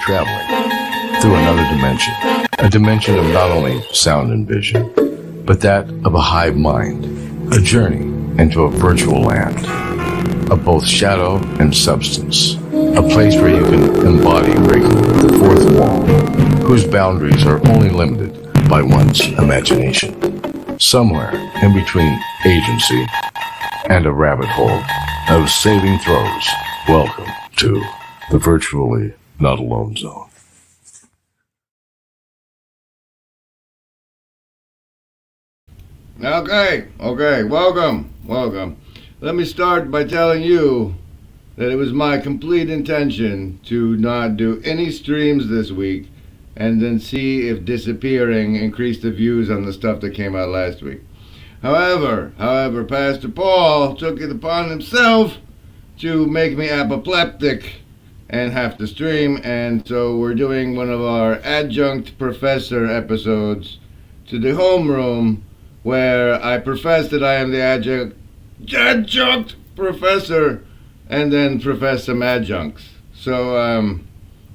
traveling through another dimension, a dimension of not only sound and vision, but that of a hive mind, a journey into a virtual land of both shadow and substance, a place where you can embody breaking the fourth wall, whose boundaries are only limited by one's imagination. Somewhere in between agency and a rabbit hole of saving throws, welcome to the Virtually Not Alone Zone. Okay, welcome. Let me start by telling you that it was my complete intention to not do any streams this week and then see if disappearing increased the views on the stuff that came out last week. However, Pastor Paul took it upon himself to make me apoplectic and have to stream, and so we're doing one of our Adjunct Professor episodes to the Homeroom, where I profess that I am the adjunct professor and then profess some adjuncts. So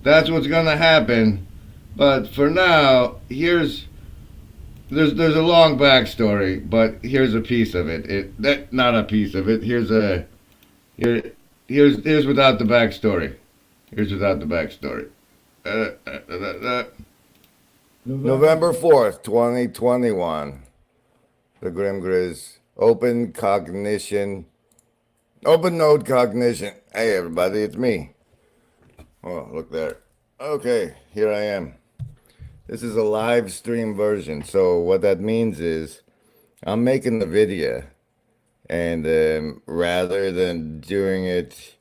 that's what's gonna happen. But for now, there's a long backstory, but here's a piece of it. Not a piece of it. Here's without the backstory. November 4th, 2021. The Grim Grizz Open Node Cognition. Hey everybody, it's me. Oh, look there. Okay, here I am. This is a live stream version. So what that means is I'm making the video, and rather than doing it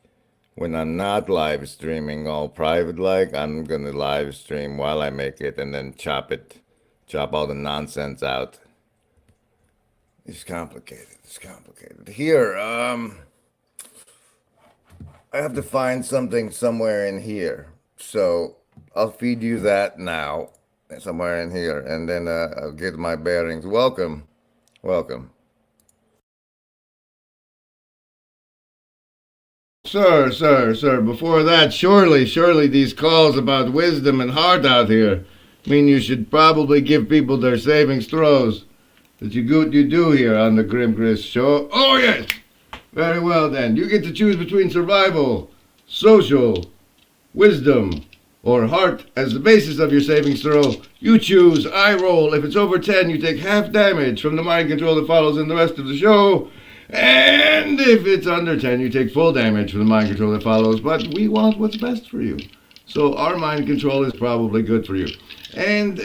when I'm not live streaming all private like, I'm gonna live stream while I make it and then chop all the nonsense out. It's complicated. Here, I have to find something somewhere in here. So I'll feed you that now, somewhere in here, and then I'll get my bearings. Welcome. Sir, before that, surely these calls about wisdom and heart out here mean you should probably give people their savings throws that you do here on the Grim Grizz show. Oh yes! Very well then. You get to choose between survival, social, wisdom, or heart as the basis of your savings throw. You choose. I roll. If it's over 10, you take half damage from the mind control that follows in the rest of the show. And if it's under 10, you take full damage from the mind control that follows. But we want what's best for you. So our mind control is probably good for you. And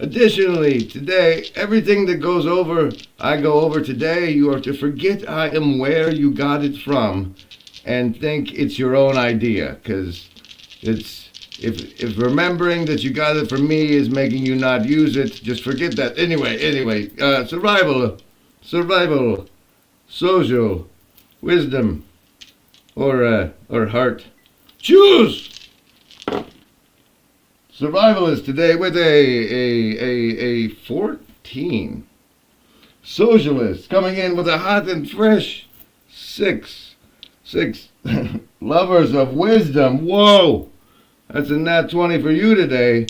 additionally, today, everything that goes over, I go over today, you are to forget I am where you got it from and think it's your own idea, because if remembering that you got it from me is making you not use it, just forget that. Anyway, survival, social, wisdom, or heart. Choose! Survival is today with a 14. Socialist coming in with a hot and fresh 6. Lovers of wisdom. Whoa! That's a nat 20 for you today.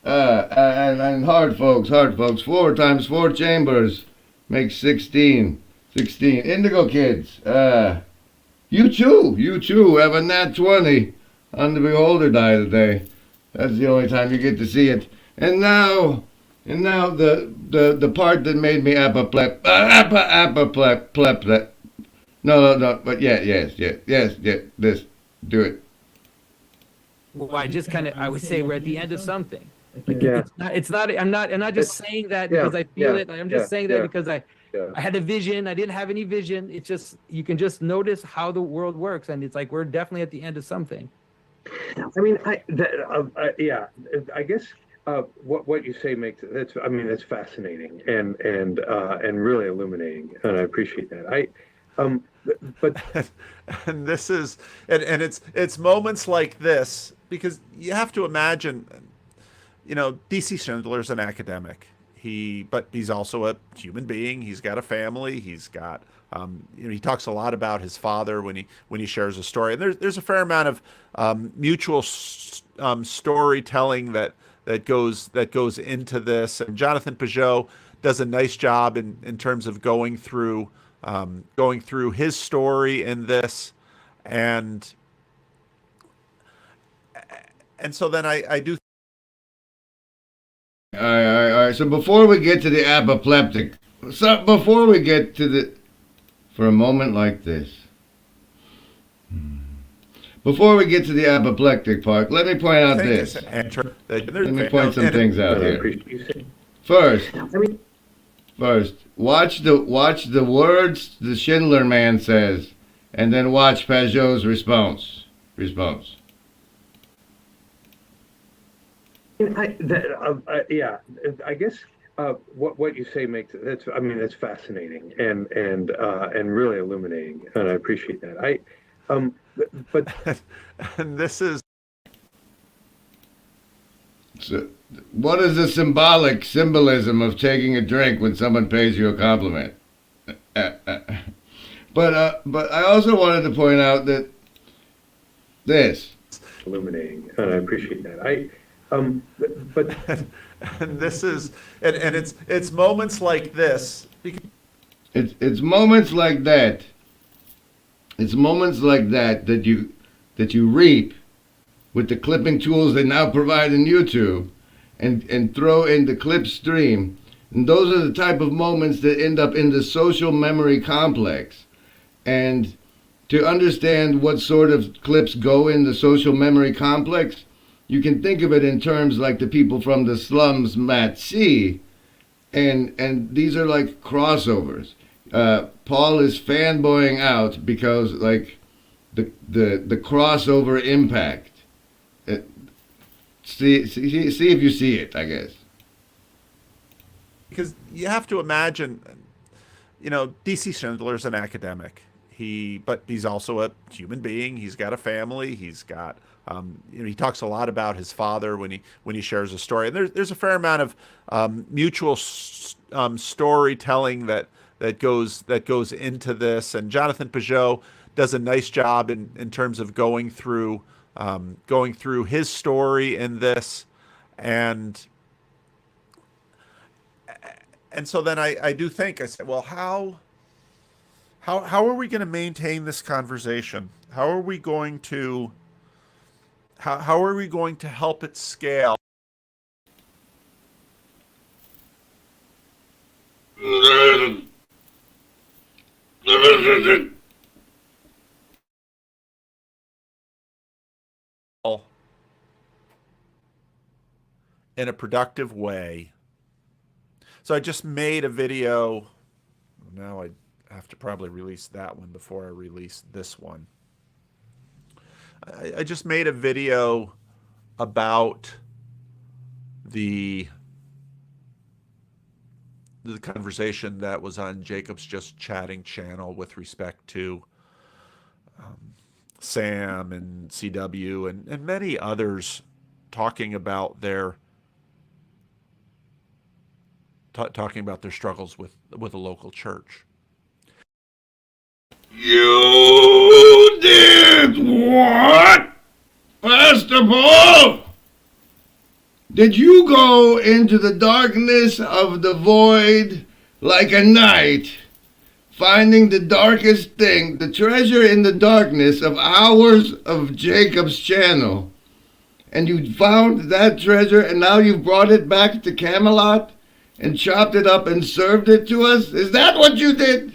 And hard folks. 4 times 4 chambers makes 16. Indigo kids. You too have a nat 20 on the beholder die today. That's the only time you get to see it. And now the part that made me apoplectic. No, but yes, this, do it. Well, I would say we're at the end of something. It's not, I'm not just saying that because I feel it. I'm just saying that because I had a vision. I didn't have any vision. It's just, you can just notice how the world works. And it's like, we're definitely at the end of something. I mean, I guess what you say makes it. That's fascinating and really illuminating, and I appreciate that. But and this is and it's moments like this, because you have to imagine, DC Schindler's an academic. But he's also a human being. He's got a family. He's got He talks a lot about his father when he shares a story, and there's a fair amount of mutual storytelling that goes into this. And Jonathan Pageau does a nice job in terms of going through his story in this, and so then I do. All right. So before we get to the apoplectic, before we get to the, for a moment like this, before we get to the apoplectic part, let me point out this. Let me point some things out here. First, watch the words the Schindler man says, and then watch Pageau's response. Yeah, I guess what you say makes that's fascinating and really illuminating, and I appreciate that. But and this is. So, what is the symbolism of taking a drink when someone pays you a compliment? But I also wanted to point out that this illuminating, and I appreciate that. But and this is and it's moments like this. It's moments like that. It's moments like that that you reap with the clipping tools they now provide in YouTube, and throw in the clip stream. And those are the type of moments that end up in the social memory complex. And to understand what sort of clips go in the social memory complex, you can think of it in terms like the people from the slums might see. And these are like crossovers. Paul is fanboying out because like the crossover impact. See if you see it, I guess. Because you have to imagine, DC Schindler's an academic. But he's also a human being. He's got a family. He's got, he talks a lot about his father when he shares a story. And there's a fair amount of mutual storytelling that goes into this. And Jonathan Pageau does a nice job in terms of going through his story in this, and so then I do think, I said, well, how are we going to maintain this conversation? How are we going to help it scale? In a productive way. So I just made a video. Now I have to probably release that one before I release this one. I just made a video about the conversation that was on Jacob's Just Chatting channel with respect to Sam and CW and many others talking about their struggles with a local church. You did what? Pastor Paul? Did you go into the darkness of the void like a knight, finding the darkest thing, the treasure in the darkness of hours of Jacob's channel? And you found that treasure, and now you've brought it back to Camelot and chopped it up and served it to us? Is that what you did?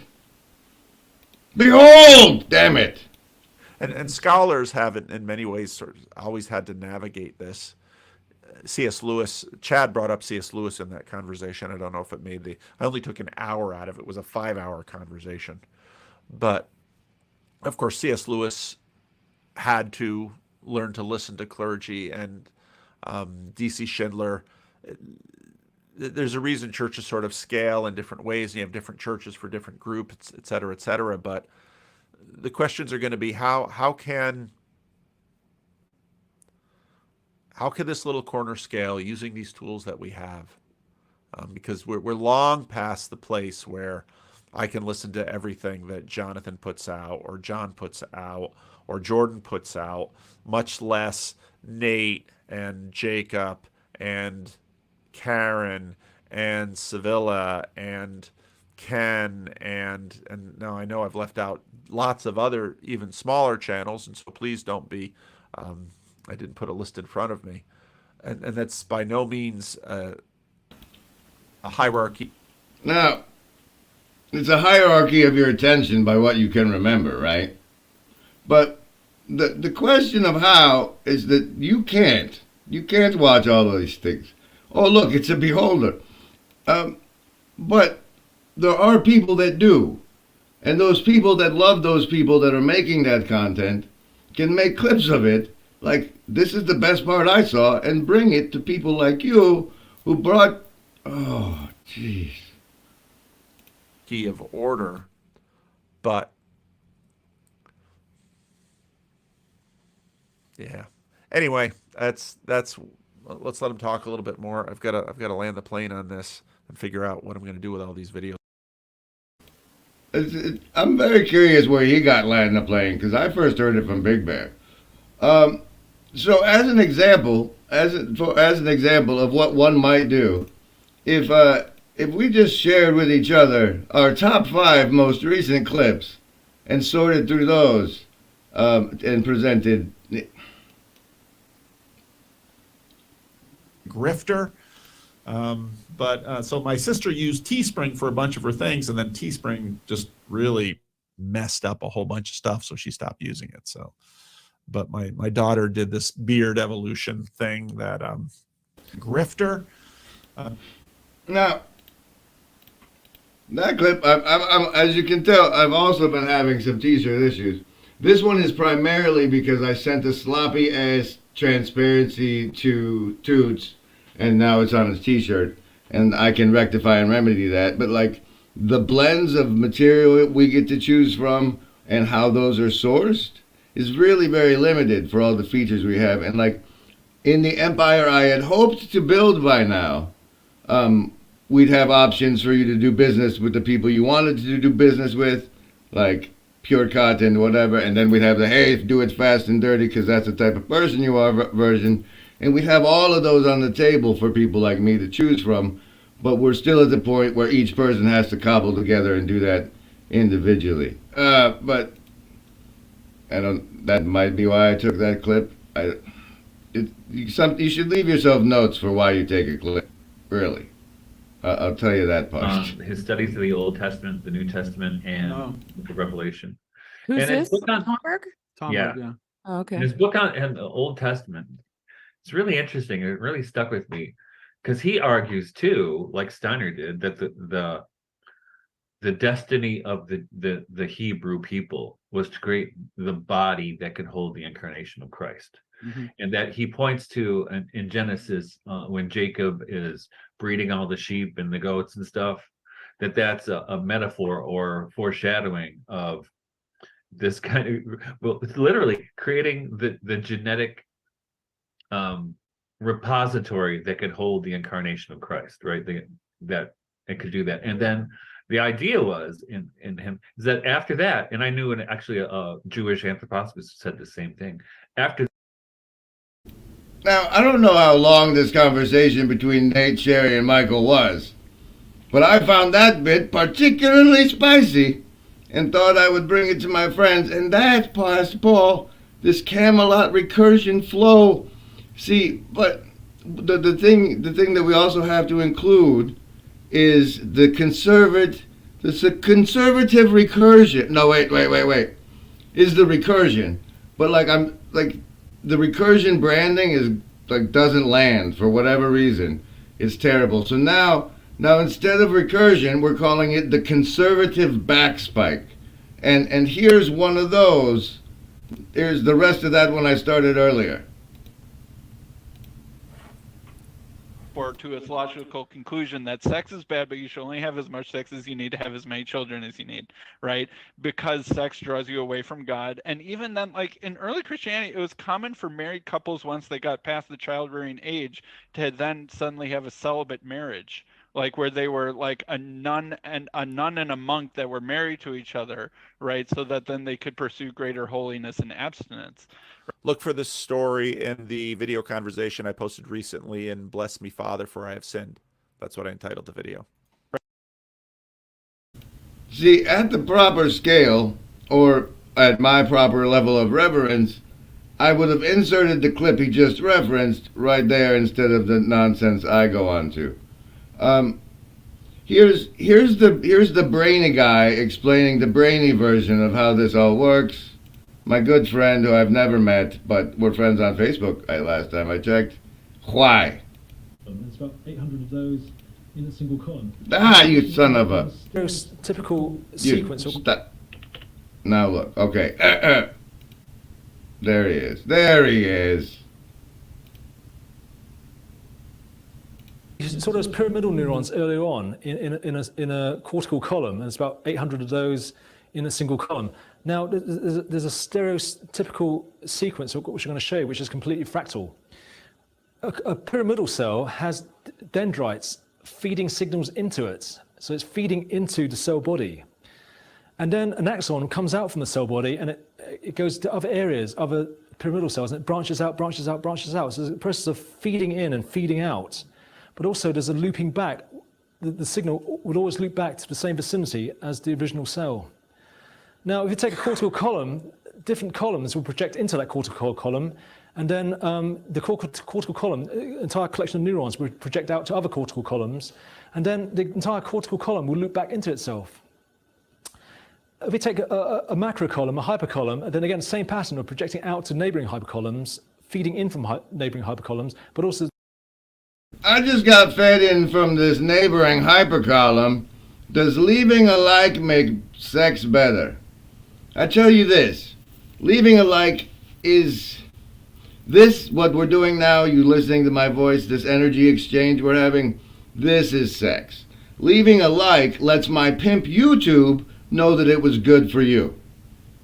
Behold, damn it. And scholars have, in many ways, sort of always had to navigate this. C.S. Lewis, Chad brought up C.S. Lewis in that conversation. I don't know if it made I only took an hour out of it. It was a 5-hour conversation. But, of course, C.S. Lewis had to learn to listen to clergy, and D.C. Schindler. There's a reason churches sort of scale in different ways, and you have different churches for different groups, et cetera, et cetera. But the questions are going to be how can this little corner scale using these tools that we have? Because we're long past the place where I can listen to everything that Jonathan puts out, or John puts out, or Jordan puts out, much less Nate and Jacob and Karen and Sevilla and Ken and now I know I've left out lots of other even smaller channels, and so please don't be I didn't put a list in front of me, and that's by no means a hierarchy. Now, it's a hierarchy of your attention by what you can remember, right? But the question of how is that you can't watch all of these things. Oh, look, it's a beholder. But there are people that do. And those people that love those people that are making that content can make clips of it, like, this is the best part I saw, and bring it to people like you who brought, oh, jeez. Key of order, but yeah. Anyway, that's let's let him talk a little bit more. I've got to land the plane on this and figure out what I'm going to do with all these videos. I'm very curious where he got landing the plane, because I first heard it from Big Bear. So as an example, as an example of what one might do, if we just shared with each other our top 5 most recent clips and sorted through those and presented. Grifter. But so my sister used Teespring for a bunch of her things, and then Teespring just really messed up a whole bunch of stuff, so she stopped using it. So, but my daughter did this beard evolution thing that Grifter. Now, that clip, I'm, as you can tell, I've also been having some t-shirt issues. This one is primarily because I sent a sloppy ass transparency to Toots, and now it's on his t-shirt, and I can rectify and remedy that. But like the blends of material we get to choose from and how those are sourced is really very limited for all the features we have. And like in the empire I had hoped to build by now, we'd have options for you to do business with the people you wanted to do business with, like Pure Cotton, whatever, and then we'd have the, hey, do it fast and dirty because that's the type of person you are version, and we'd have all of those on the table for people like me to choose from, but we're still at the point where each person has to cobble together and do that individually. But I don't, that might be why I took that clip. You should leave yourself notes for why you take a clip, really. I'll tell you that part. His studies of the Old Testament, the New Testament, and the Revelation. Who's and this? On, Tomberg? Yeah. Oh, okay. His book on the Old Testament, it's really interesting. It really stuck with me because he argues too, like Steiner did, that the destiny of the Hebrew people was to create the body that could hold the incarnation of Christ. Mm-hmm. And that he points to in Genesis when Jacob is breeding all the sheep and the goats and stuff, that's a metaphor or foreshadowing of this kind of, well, it's literally creating the genetic repository that could hold the incarnation of Christ, right? That it could do that. And then the idea was in him is that after that, and I knew actually a Jewish anthroposophist said the same thing. After Now, I don't know how long this conversation between Nate, Sherry, and Michael was, but I found that bit particularly spicy and thought I would bring it to my friends, and that's past Paul, this Camelot recursion flow. See, but the thing that we also have to include is the conservative recursion. No, wait. Is the recursion. But the recursion branding is doesn't land for whatever reason. It's terrible. So now instead of recursion, we're calling it the conservative backspike. And here's one of those. Here's the rest of that one I started earlier. Or to its logical conclusion that sex is bad, but you should only have as much sex as you need to have as many children as you need, right? Because sex draws you away from God. And even then, like in early Christianity, it was common for married couples once they got past the child-rearing age to then suddenly have a celibate marriage. like where they were like a nun and a monk that were married to each other, right? So that then they could pursue greater holiness and abstinence. Look for this story in the video conversation I posted recently in Bless Me Father, for I have sinned. That's what I entitled the video. See, at the proper scale, or at my proper level of reverence, I would have inserted the clip he just referenced right there instead of the nonsense I go on to. Here's the brainy guy explaining the brainy version of how this all works. My good friend, who I've never met, but we're friends on Facebook last time I checked. Why? There's about 800 of those in a single column. Ah, you son of a... There's typical sequence. Now look, okay. There he is. There he is. You saw those pyramidal neurons earlier on in a cortical column, and there's about 800 of those in a single column. Now, there's a stereotypical sequence, which I'm going to show you, which is completely fractal. A pyramidal cell has dendrites feeding signals into it. So it's feeding into the cell body. And then an axon comes out from the cell body, and it goes to other areas, other pyramidal cells, and it branches out, branches out, branches out. So there's a process of feeding in and feeding out. But also there's a looping back. The signal would always loop back to the same vicinity as the original cell. Now, if you take a cortical column, different columns will project into that cortical column, and then the cortical column, entire collection of neurons will project out to other cortical columns, and then the entire cortical column will loop back into itself. If we take a macro column, a hypercolumn, and then again, same pattern of projecting out to neighboring hypercolumns, feeding in from neighboring hypercolumns, but also... I just got fed in from this neighboring hypercolumn. Does leaving a like make sex better? I tell you this, leaving a like is this what we're doing now, you listening to my voice, this energy exchange we're having, this is sex. Leaving a like lets my pimp YouTube know that it was good for you.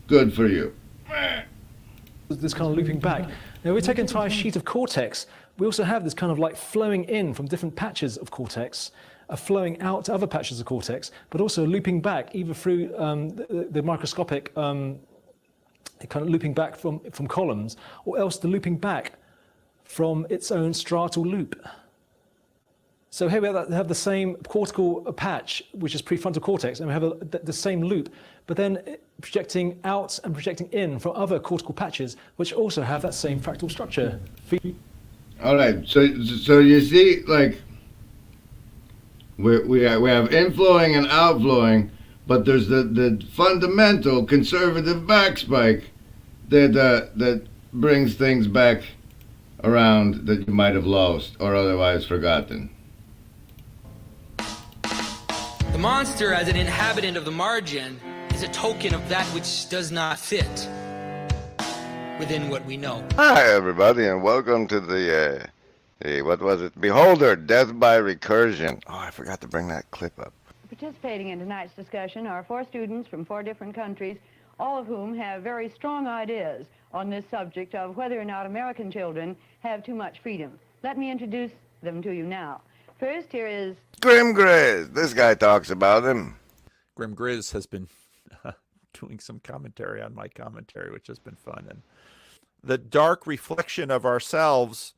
Good for you. This kind of looping back. Now, we take an entire sheet of cortex. We also have this kind of like flowing in from different patches of cortex, flowing out to other patches of cortex, but also looping back either through the microscopic, kind of looping back from columns, or else the looping back from its own striatal loop. So here we have the same cortical patch, which is prefrontal cortex, and we have the same loop, but then projecting out and projecting in from other cortical patches, which also have that same fractal structure. All right, so you see, like, we have inflowing and outflowing, but there's the fundamental conservative backspike that brings things back around that you might have lost or otherwise forgotten. The monster, as an inhabitant of the margin, is a token of that which does not fit within what we know. Hi, everybody, and welcome to the what was it? Beholder, Death by Recursion. Oh, I forgot to bring that clip up. Participating in tonight's discussion are 4 students from 4 different countries, all of whom have very strong ideas on this subject of whether or not American children have too much freedom. Let me introduce them to you now. First, here is Grim Grizz. This guy talks about him. Grim Grizz has been doing some commentary on my commentary, which has been fun. And the dark reflection of ourselves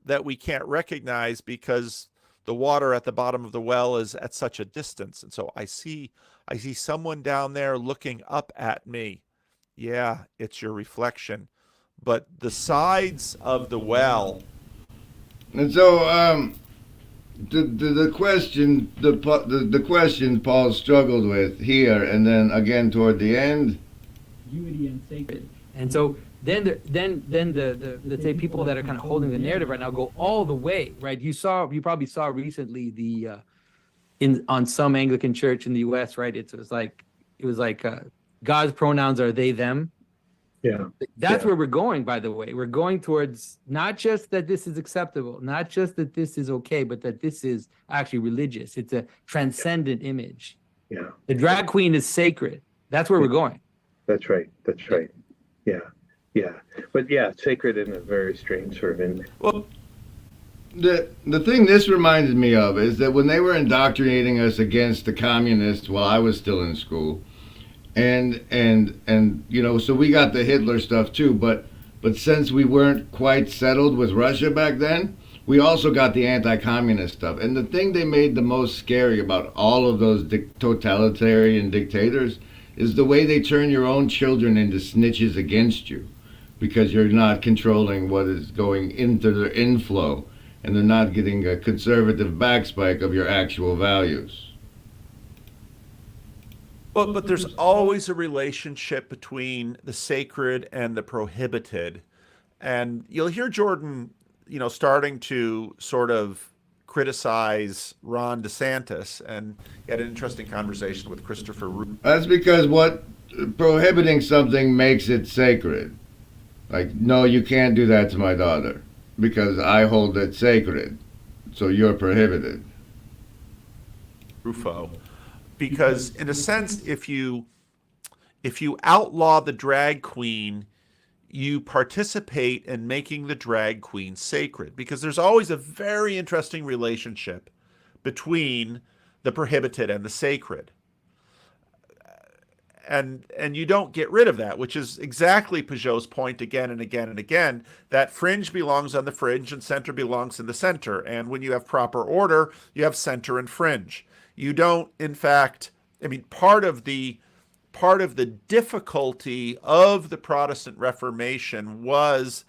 that we can't recognize because the water at the bottom of the well is at such a distance. And so I see someone down there looking up at me. Yeah, it's your reflection. But the sides of the well. And so, the question Paul struggled with here, and then again toward the end. Unity and sacred. And so then the let's say people that are kind of holding the narrative right now go all the way, right? You probably saw recently on some Anglican church in the U.S., right? It was like God's pronouns are they them. Yeah. That's where we're going, by the way. We're going towards not just that this is acceptable, not just that this is okay, but that this is actually religious. It's a transcendent image. Yeah. The drag queen is sacred. That's where we're going. That's right. That's right. Yeah. Yeah. But yeah, sacred in a very strange sort of the thing this reminded me of is that when they were indoctrinating us against the communists while I was still in school, and you know, so we got the Hitler stuff too, but since we weren't quite settled with Russia back then, we also got the anti-communist stuff. And the thing they made the most scary about all of those totalitarian dictators is the way they turn your own children into snitches against you, because you're not controlling what is going into their inflow, and they're not getting a conservative backspike of your actual values. Well, but there's always a relationship between the sacred and the prohibited. And you'll hear Jordan, you know, starting to sort of criticize Ron DeSantis, and he had an interesting conversation with Christopher Rubin. That's because what prohibiting something makes it sacred. Like, no, you can't do that to my daughter because I hold it sacred, so you're prohibited. Rufo. Because in a sense, if you outlaw the drag queen, you participate in making the drag queen sacred, because there's always a very interesting relationship between the prohibited and the sacred. And you don't get rid of that, which is exactly Pageau's point again and again and again, that fringe belongs on the fringe and center belongs in the center. And when you have proper order, you have center and fringe. You don't, in fact, I mean, part of the difficulty of the Protestant Reformation was,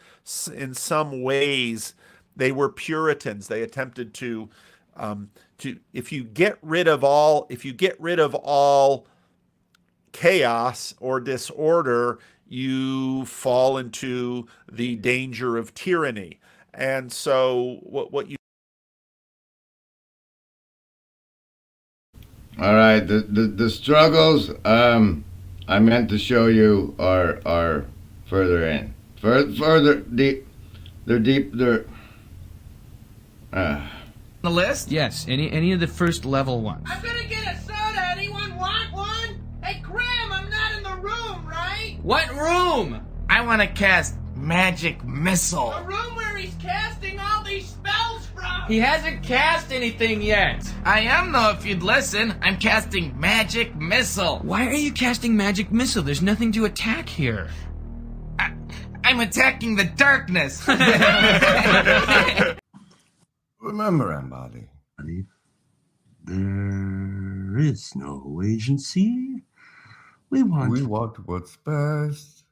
in some ways, they were Puritans. They attempted to if you get rid of all chaos or disorder, you fall into the danger of tyranny. And so what you All right, the struggles I meant to show you are further in, further deep. They're deep. They're The list? Yes, any of the first level ones. I'm gonna get a soda. Anyone want one? Hey, Graham, I'm not in the room, right? What room? I want to cast Magic Missile. The room where he's casting all these spells from. He hasn't cast anything yet. I am, though, if you'd listen. I'm casting Magic Missile. Why are you casting Magic Missile? There's nothing to attack here. I'm attacking the darkness. Remember, Embody. There is no agency. We want what's best.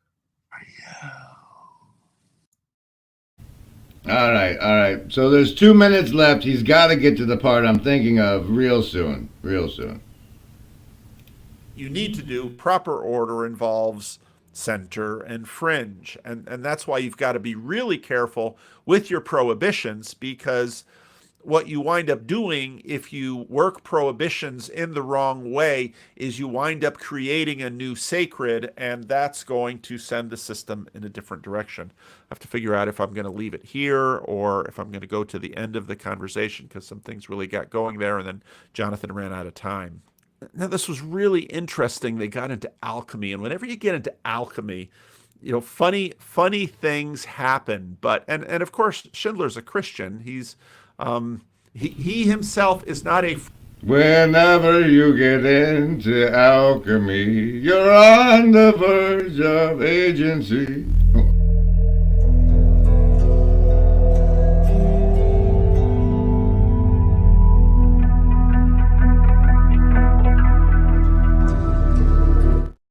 all right. So there's 2 minutes left. He's got to get to the part I'm thinking of real soon. you need to do. Proper order involves center and fringe, and that's why you've got to be really careful with your prohibitions, because what you wind up doing if you work prohibitions in the wrong way is you wind up creating a new sacred, and that's going to send the system in a different direction. I have to figure out if I'm going to leave it here or if I'm going to go to the end of the conversation, because some things really got going there and then Jonathan ran out of time. Now, this was really interesting. They got into alchemy, and whenever you get into alchemy, you know, funny things happen. But and of course, Schindler's a Christian. He's he himself is not a. Whenever you get into alchemy, you're on the verge of agency.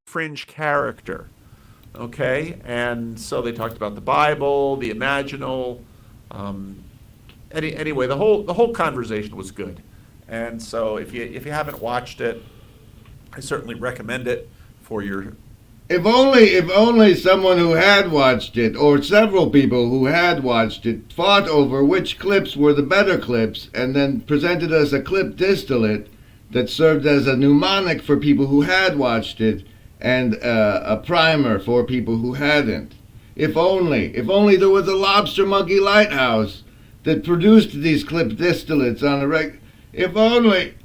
Fringe character, okay, and so they talked about the Bible, the imaginal. Anyway, the whole conversation was good, and so if you haven't watched it, I certainly recommend it for your. If only someone who had watched it, or several people who had watched it, fought over which clips were the better clips, and then presented us a clip distillate that served as a mnemonic for people who had watched it, and a primer for people who hadn't. If only there was a Lobster Monkey Lighthouse that produced these clip distillates on a if only.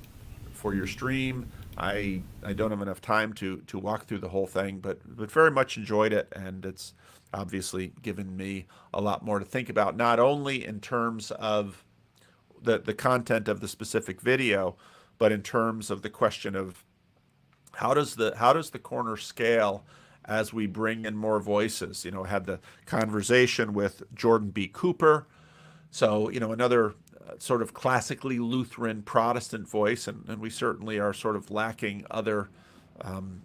For your stream, I don't have enough time to walk through the whole thing, but very much enjoyed it, and it's obviously given me a lot more to think about, not only in terms of the content of the specific video, but in terms of the question of how does the corner scale as we bring in more voices. You know, had the conversation with Jordan B. Cooper, so another sort of classically Lutheran Protestant voice, and we certainly are sort of lacking other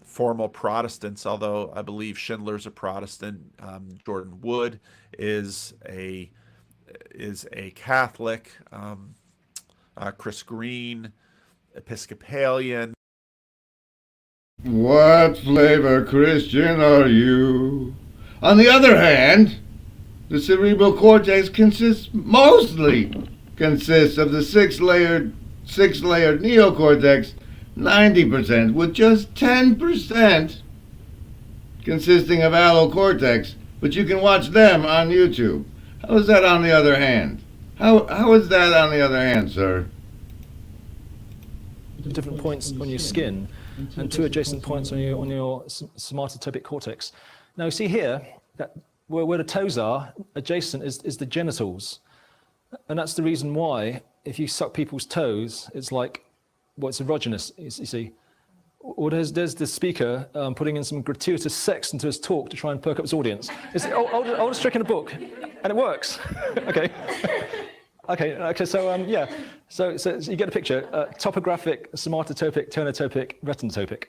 formal Protestants, although I believe Schindler's a Protestant. Jordan Wood is a Catholic. Chris Green, Episcopalian. What flavor Christian are you? On the other hand, the cerebral cortex mostly consists of the six-layered neocortex, 90%, with just 10% consisting of allocortex. But you can watch them on YouTube. How is that on the other hand? How is that on the other hand, sir? Different points on your skin and two adjacent points on your somatotopic cortex. Now you see here that where the toes are, adjacent is the genitals. And that's the reason why if you suck people's toes, it's like, well, it's erogenous, you see. Or there's the speaker putting in some gratuitous sex into his talk to try and perk up his audience. It's the oldest trick in the book, and it works. Okay. Okay, so yeah, so you get a picture, topographic, somatotopic, tonotopic, retinotopic.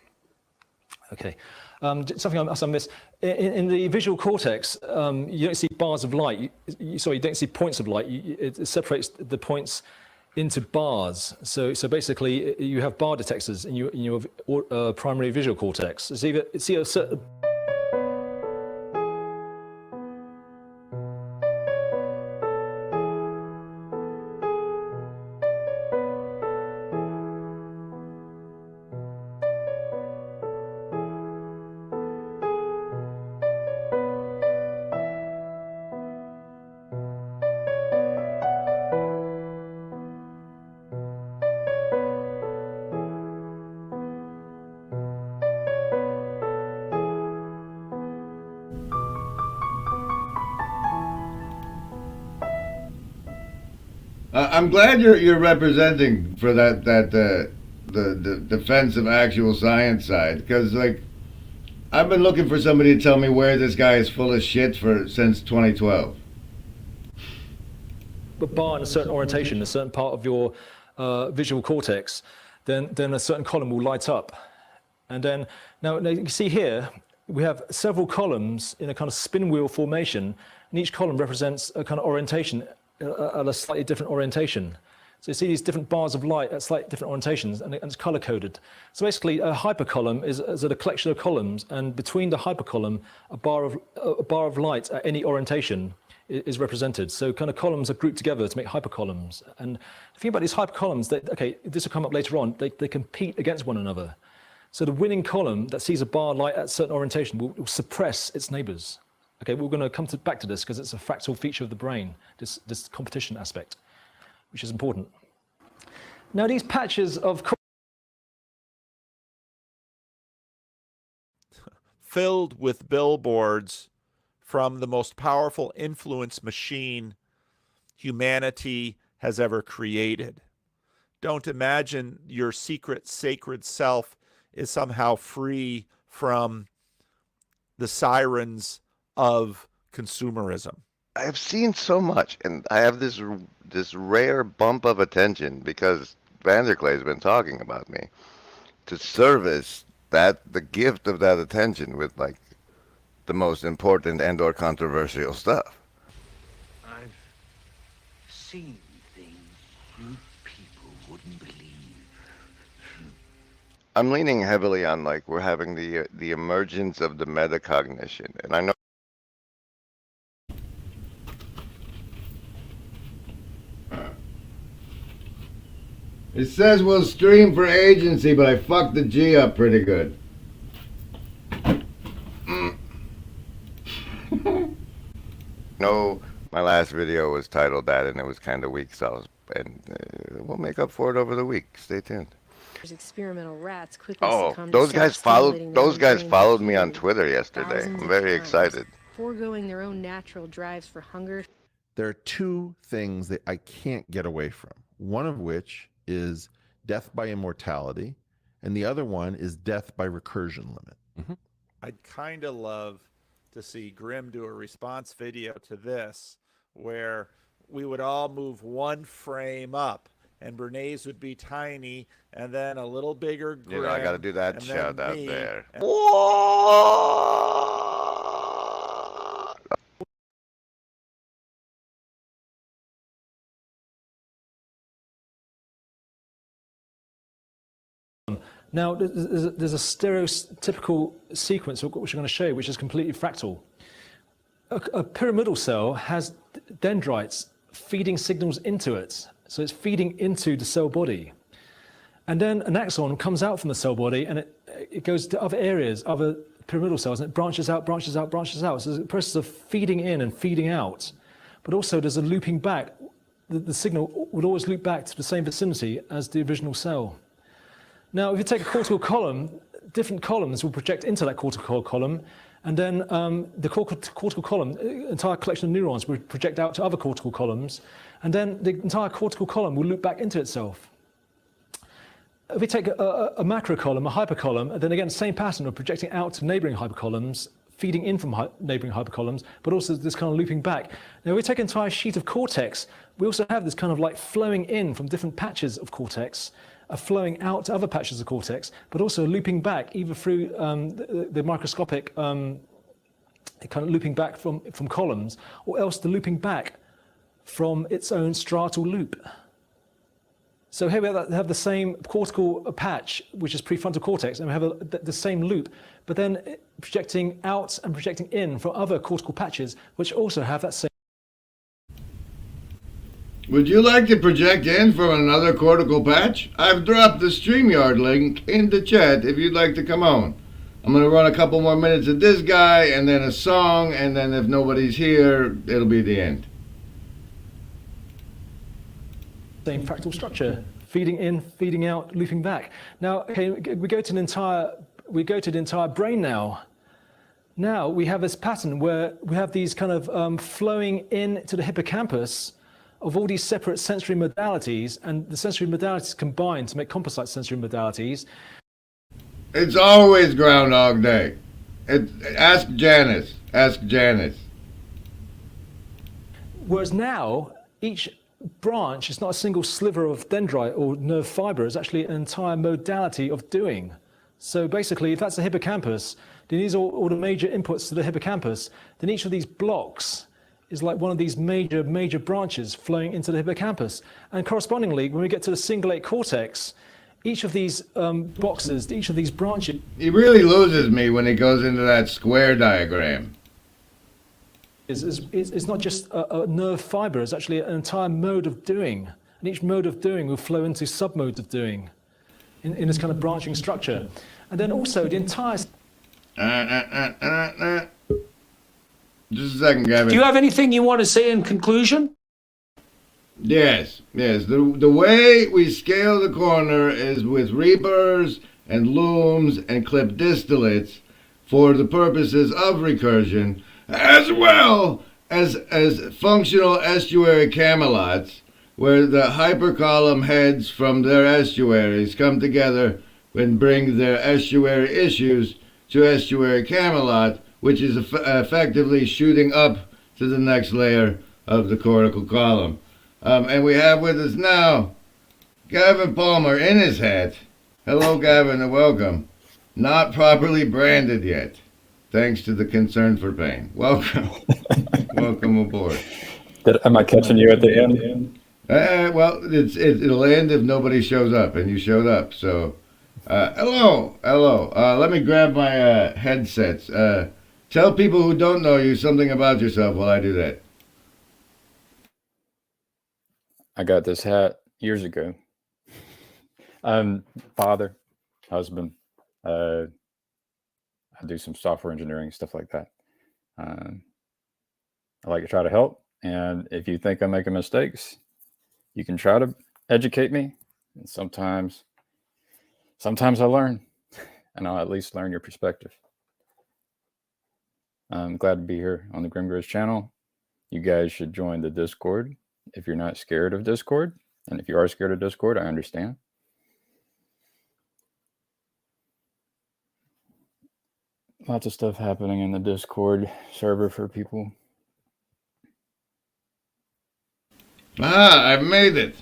Okay, something else I missed. In the visual cortex, you don't see bars of light, you don't see points of light, it separates the points into bars. So basically, you have bar detectors in your primary visual cortex. It's either a certain... I'm glad you're representing for the defense of actual science side, because like I've been looking for somebody to tell me where this guy is full of shit since 2012. But bar in a certain orientation, a certain part of your visual cortex, then a certain column will light up. And then now you can see here we have several columns in a kind of spin wheel formation, and each column represents a kind of orientation at a slightly different orientation. So you see these different bars of light at slightly different orientations, and it's color coded. So basically, a hypercolumn is a collection of columns, and between the hypercolumn, a bar of light at any orientation is represented. So kind of columns are grouped together to make hypercolumns. And the thing about these hypercolumns, this will come up later on, they compete against one another. So the winning column that sees a bar light at a certain orientation will suppress its neighbors. Okay, we're going to come back to this because it's a fractal feature of the brain, this competition aspect, which is important. Now these patches of filled with billboards from the most powerful influence machine humanity has ever created. Don't imagine your secret sacred self is somehow free from the sirens of consumerism. I have seen so much, and I have this rare bump of attention because Vanderklay's been talking about me to service the gift of that attention with like the most important and/or controversial stuff. I've seen things you people wouldn't believe. I'm leaning heavily on like we're having the emergence of the metacognition, and I know. It says we'll stream for agency, but I fucked the G up pretty good. No, my last video was titled that, and it was kind of weak, so we'll make up for it over the week. Stay tuned. Experimental rats quickly Oh, succumb to those guys self-stimulating followed their me on brain Twitter yesterday. thousands I'm of very times, excited. foregoing their own natural drives for hunger. There are two things that I can't get away from. One of which is death by immortality, and the other one is death by recursion limit. I'd kind of love to see Grimm do a response video to this where we would all move one frame up and Bernays would be tiny and then a little bigger Grimm. You know, I got to do that and shout then out me, there. and- Now, there's a stereotypical sequence which I'm going to show you, which is completely fractal. A pyramidal cell has dendrites feeding signals into it. So it's feeding into the cell body. And then an axon comes out from the cell body and it goes to other areas, other pyramidal cells, and it branches out, branches out, branches out. So there's a process of feeding in and feeding out. But also there's a looping back. The signal would always loop back to the same vicinity as the original cell. Now, if you take a cortical column, different columns will project into that cortical column, and then the cortical column, entire collection of neurons will project out to other cortical columns, and then the entire cortical column will loop back into itself. If we take a macro column, a hypercolumn, and then again, same pattern of projecting out to neighboring hypercolumns, feeding in from neighboring hypercolumns, but also this kind of looping back. Now, if we take an entire sheet of cortex, we also have this kind of like flowing in from different patches of cortex, flowing out to other patches of cortex, but also looping back either through the microscopic kind of looping back from columns, or else the looping back from its own striatal loop. So here we have the same cortical patch, which is prefrontal cortex, and we have the same loop, but then projecting out and projecting in from other cortical patches, which also have that same. Would you like to project in from another cortical patch? I've dropped the StreamYard link in the chat if you'd like to come on. I'm going to run a couple more minutes of this guy, and then a song, and then if nobody's here, it'll be the end. Same fractal structure, feeding in, feeding out, looping back. Now, okay, we go to the entire brain now. Now we have this pattern where we have these kind of flowing in to the hippocampus of all these separate sensory modalities, and the sensory modalities combine to make composite sensory modalities. It's always Groundhog Day. Ask Janice. Ask Janice. Whereas now, each branch is not a single sliver of dendrite or nerve fiber, it's actually an entire modality of doing. So basically, if that's the hippocampus, then these are all the major inputs to the hippocampus, then each of these blocks is like one of these major branches flowing into the hippocampus. And correspondingly, when we get to the cingulate cortex, each of these boxes, each of these branches... He really loses me when he goes into that square diagram. It's not just a nerve fiber, it's actually an entire mode of doing. And each mode of doing will flow into submodes of doing in this kind of branching structure. And then also the entire... Just a second, Gavin. Do you have anything you want to say in conclusion? Yes. The way we scale the corner is with reapers and looms and clip distillates for the purposes of recursion, as well as functional estuary camelots, where the hypercolumn heads from their estuaries come together and bring their estuary issues to estuary camelot, which is effectively shooting up to the next layer of the cortical column. And we have with us now Gavin Palmer in his hat. Hello, Gavin, and welcome. Not properly branded yet, thanks to the concern for pain. Welcome. Welcome aboard. Am I catching you at the end? Well, it'll end if nobody shows up, and you showed up, so... hello. Let me grab my headsets. Tell people who don't know you something about yourself while I do that. I got this hat years ago. Father, husband. I do some software engineering, stuff like that. I like to try to help. And if you think I'm making mistakes, you can try to educate me. And sometimes sometimes I learn, and I'll at least learn your perspective. I'm glad to be here on the Grimgriz channel. You guys should join the Discord if you're not scared of Discord. And if you are scared of Discord, I understand. Lots of stuff happening in the Discord server for people. Ah, I've made it.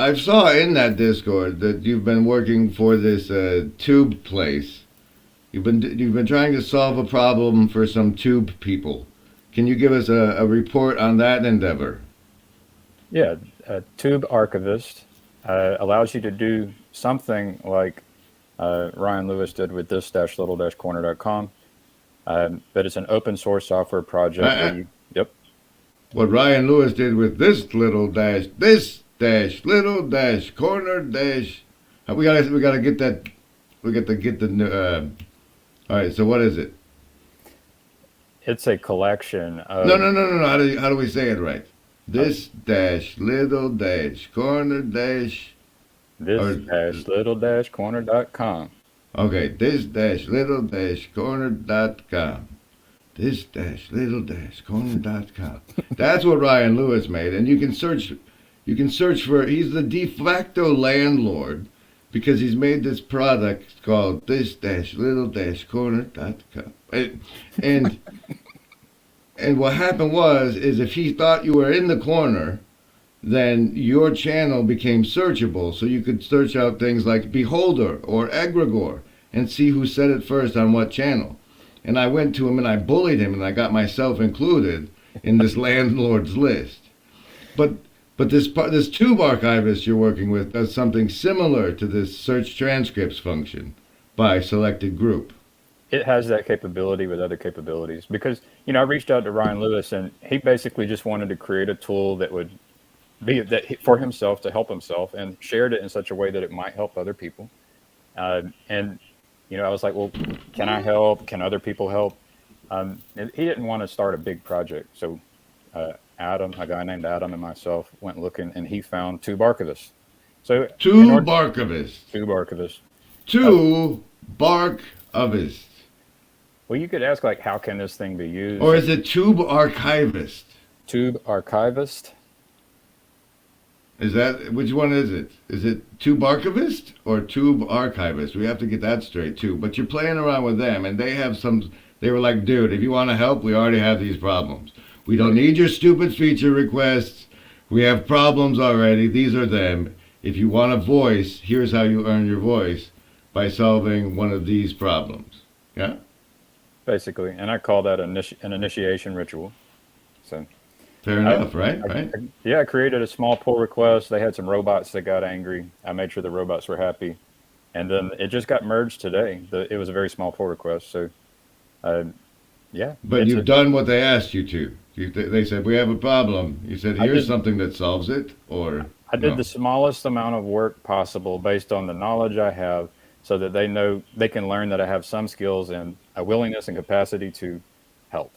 I saw in that Discord that you've been working for this tube place. You've been trying to solve a problem for some tube people. Can you give us a report on that endeavor? Yeah, Tube Archivist allows you to do something like Ryan Lewis did with this-little-corner.com, but it's an open source software project. Yep. What Ryan Lewis did with this-little-corner dash. We gotta get that. We got to get the. All right. So what is it? It's a collection of. No. How do we say it right? This dash little dash corner dash. This-little-corner.com. Okay. This-little-corner.com. This-little-corner.com. That's what Ryan Lewis made, and you can search. You can search for. He's the de facto landlord because he's made this product called this-little-corner.com. And what happened is if he thought you were in the corner, then your channel became searchable. So you could search out things like Beholder or Egregore and see who said it first on what channel. And I went to him and I bullied him and I got myself included in this landlord's list. But this tube archivist you're working with does something similar to this search transcripts function by selected group. It has that capability with other capabilities because, I reached out to Ryan Lewis and he basically just wanted to create a tool that would be for himself to help himself and shared it in such a way that it might help other people. I was like, well, can I help? Can other people help? And he didn't want to start a big project. So Adam, a guy named Adam and myself went looking and he found Tube Archivist. So Tube Archivist. Tube Archivist. Tube Archivist. Well, you could ask, like, how can this thing be used? Or is it Tube Archivist? Tube Archivist. Is that, which one is it? Is it Tube Archivist or Tube Archivist? We have to get that straight, too. But you're playing around with them, and they were like, dude, if you want to help, we already have these problems. We don't need your stupid feature requests. We have problems already. These are them. If you want a voice, here's how you earn your voice by solving one of these problems. Yeah? Basically, and I call that an initiation ritual. So, fair enough, right? I created a small pull request. They had some robots that got angry. I made sure the robots were happy, and then it just got merged today. It was a very small pull request. So, yeah. But you've done what they asked you to. They said we have a problem. You said here's something that solves it, or I did the smallest amount of work possible based on the knowledge I have, so that they know they can learn that I have some skills and a willingness and capacity to help.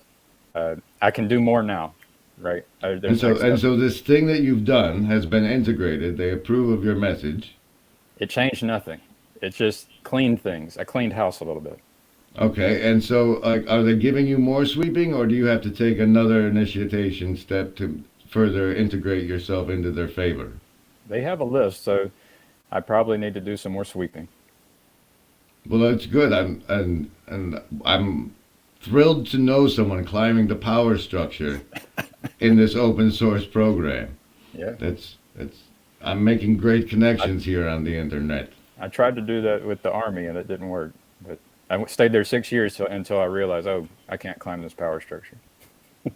I can do more now, right? And so this thing that you've done has been integrated. They approve of your message. It changed nothing. It just cleaned things. I cleaned house a little bit. Okay, and so are they giving you more sweeping, or do you have to take another initiation step to further integrate yourself into their favor? They have a list, so I probably need to do some more sweeping. Well, that's good. I'm thrilled to know someone climbing the power structure in this open source program. Yeah, I'm making great connections here on the internet. I tried to do that with the Army, and it didn't work. But I stayed there 6 years until I realized, I can't climb this power structure.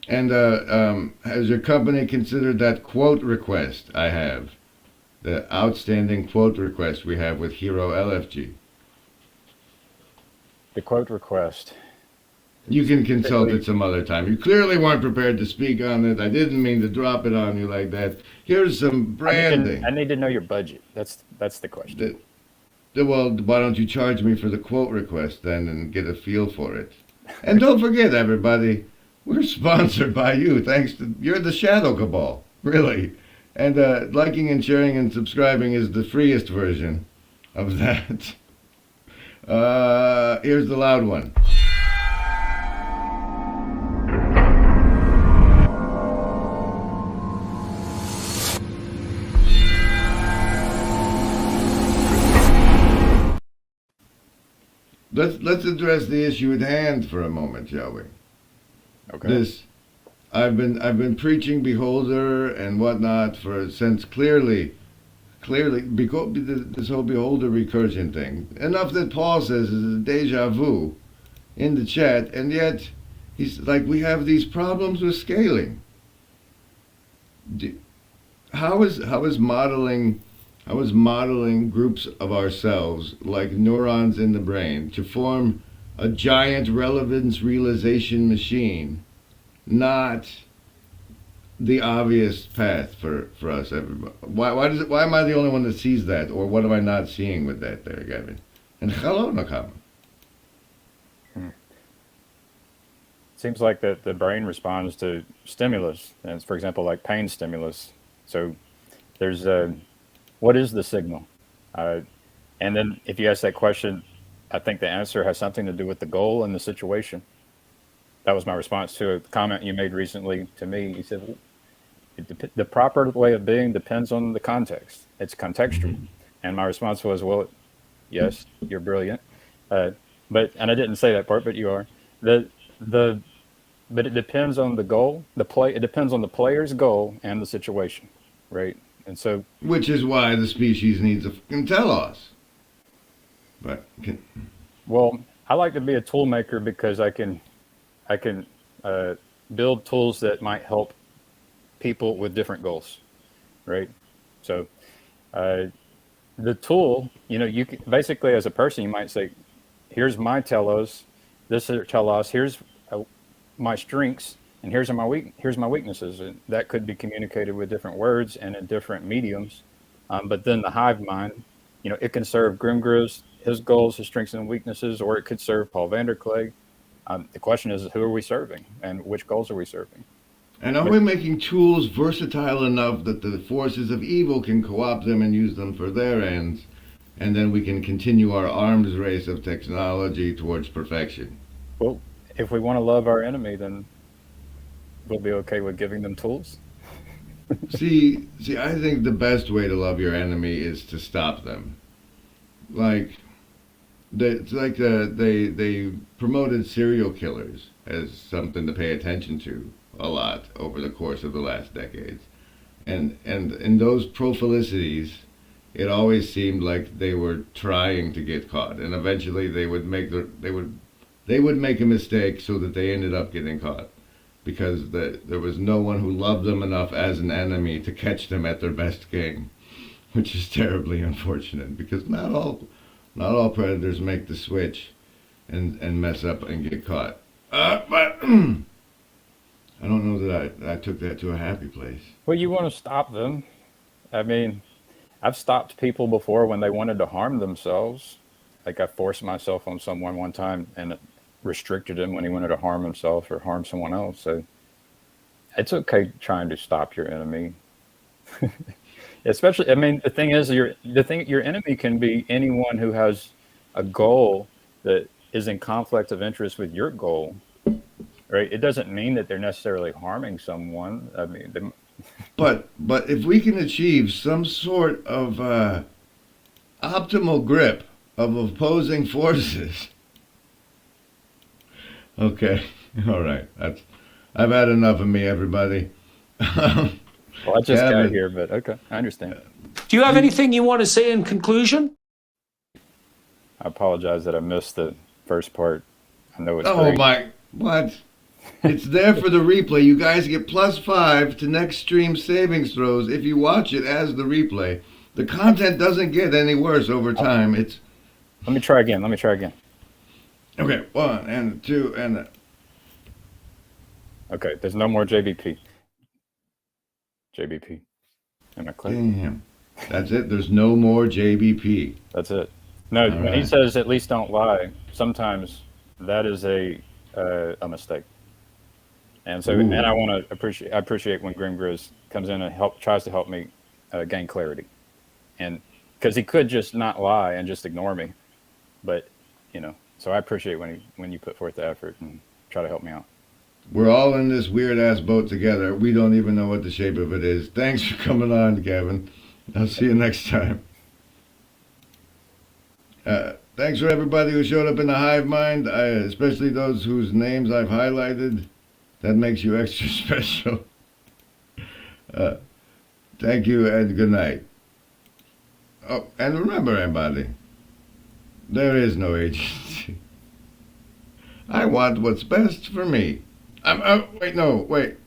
And has your company considered that quote request I have, the outstanding quote request we have with Hero LFG? The quote request. You can consult it some other time. You clearly weren't prepared to speak on it. I didn't mean to drop it on you like that. Here's some branding. I need to know your budget. That's the question. Well, why don't you charge me for the quote request then and get a feel for it? And don't forget, everybody, we're sponsored by you. You're the Shadow Cabal. Really. And liking and sharing and subscribing is the freest version of that. Here's the loud one. Let's address the issue at hand for a moment, shall we? Okay. I've been preaching beholder and whatnot since clearly because this whole beholder recursion thing. Enough that Paul says is a deja vu in the chat, and yet he's like, we have these problems with scaling. How is modeling groups of ourselves like neurons in the brain to form a giant relevance realization machine not the obvious path for us, everybody? Why am I the only one that sees that, or what am I not seeing with that there, Gavin? And hello, Nakam. Seems like that the brain responds to stimulus, and for example, like pain stimulus. So there's what is the signal? And then if you ask that question, I think the answer has something to do with the goal and the situation. That was my response to a comment you made recently to me. You said, well, the proper way of being depends on the context. It's contextual. And my response was, well, yes, you're brilliant. And I didn't say that part, but you are. But it depends on the goal, it depends on the player's goal and the situation, right? And so, which is why the species needs a fucking telos. Well, I like to be a tool maker because I can build tools that might help people with different goals, right? So the tool, you can, basically as a person, you might say, here's my telos, this is telos, here's my strengths, and here's my weaknesses. And that could be communicated with different words and in different mediums. But then the hive mind, it can serve Grimgriz, his goals, his strengths and weaknesses, or it could serve Paul Vanderkleg. The question is, who are we serving and which goals are we serving? And are we making tools versatile enough that the forces of evil can co-opt them and use them for their ends, and then we can continue our arms race of technology towards perfection? Well, if we want to love our enemy, then we'll be okay with giving them tools. See, I think the best way to love your enemy is to stop them. They promoted serial killers as something to pay attention to a lot over the course of the last decades, and in those prophylicities, it always seemed like they were trying to get caught, and eventually they would make a mistake so that they ended up getting caught, because there was no one who loved them enough as an enemy to catch them at their best game, which is terribly unfortunate, because not all predators make the switch and mess up and get caught. But I don't know that I took that to a happy place. Well, you want to stop them. I mean, I've stopped people before when they wanted to harm themselves. Like I forced myself on someone one time and it restricted him when he wanted to harm himself or harm someone else. So it's okay trying to stop your enemy. Especially, I mean, the thing is, your enemy can be anyone who has a goal that is in conflict of interest with your goal, right? It doesn't mean that they're necessarily harming someone. I mean, but if we can achieve some sort of optimal grip of opposing forces, okay, all right, I've had enough of me, everybody. Well, I just got here, but okay, I understand. Do you have anything you want to say in conclusion? I apologize that I missed the first part. I know it's what? It's there for the replay. You guys get +5 to next stream savings throws if you watch it as the replay. The content doesn't get any worse over time. Let me try again. Okay, 1 and 2 and. Okay, there's no more JBP. Am I clear? Damn. That's it. There's no more JBP. That's it. No, when he says at least don't lie, sometimes that is a mistake. And so, and I want to appreciate when Grim Grizz comes in and tries to help me gain clarity, and because he could just not lie and just ignore me, but so I appreciate when you put forth the effort and try to help me out. We're all in this weird ass boat together. We don't even know what the shape of it is. Thanks for coming on, Kevin. I'll see you next time. Thanks for everybody who showed up in the hive mind, especially those whose names I've highlighted. That makes you extra special. Thank you and good night. Oh, and remember, everybody, there is no agency. I want what's best for me. Wait.